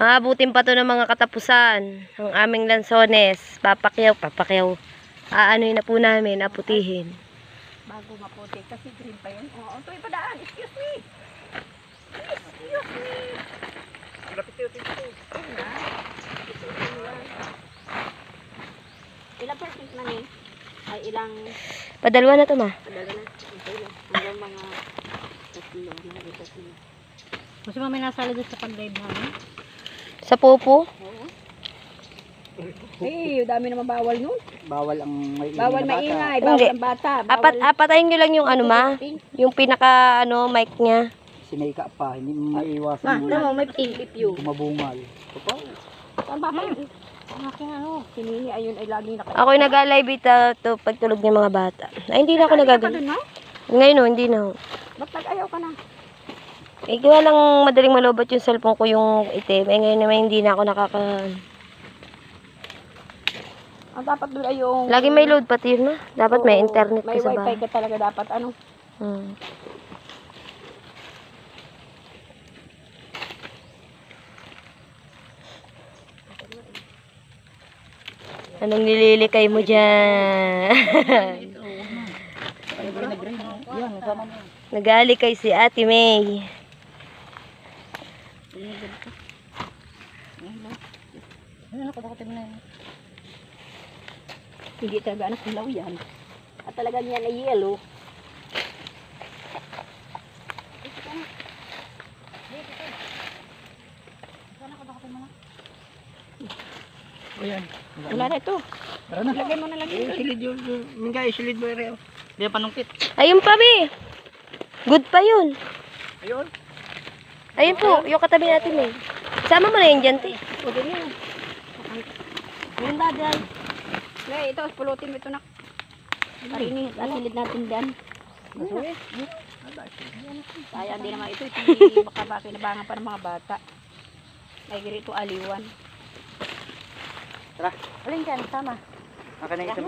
Aabutin pa to ng mga katapusan. Ang aming lansones. Papakyaw. Aanoy na po namin, aputihin. Bago maputi. Kasi green pa yun. Oo, ito ipadaan. Excuse me. Excuse me. Ilang percent na ni? Ay ilang... Padalwa na to, ma. Padala na. Okay na. Hanggang mga tatlo na ito. Kasi mamay nasali doon sa pag-drive namin. Sa pupo. Oo. Eh, dami naman bawal nun. Bawal ang Bawal maingay, Hindi. bawal ang bata. Bawal... Apatayin nyo lang yung ano, ma. Yung pinaka, mic niya. Sinika pa, hindi maiwasan Ma, mo no, may pink you. kumabungal. Ito Tama pa yun. Ang aking ano, sinini ayun ay laging naka... Ako'y nag-alive to pagtulog ng mga bata. Ay, hindi na ako Nag-alive ka nagagano. dun, no? Ngayon, no, hindi na. Ba't nag-ayaw ka na? Eh, kaya lang madaling malobot yung cellphone ko yung itim. Eh, ngayon naman hindi na ako Ang dapat doon ay yung... Lagi may load pati yun, no? Dapat may Oo, internet may ka sa wifi bahay. ka talaga dapat, ano? Hmm. Anong nililikay mo dyan? yan, sama mo. Nagalikay si Ate May. Hindi talaga anak ilaw yan. At talagang yan ay yellow. Ayan. Wala na ito. Tara na. Lagay mo na lang ito. Silid yun. Mingay, silid mo rin. Hindi panungkit. Ayun pa, Be. Good pa yun. Ayun. Ayun po, yung katabi natin eh. Sama mo na yun dyan, te. O, ganyan. Ngayon daday. Ngayon, ito, pulutin mo ito na. Parini, asilid natin dyan. Sayang din naman ito. Hindi makabakinabangan pa ng mga bata. Ay, ganito aliwan. Tara. Alin dyan, sama. Akin na isang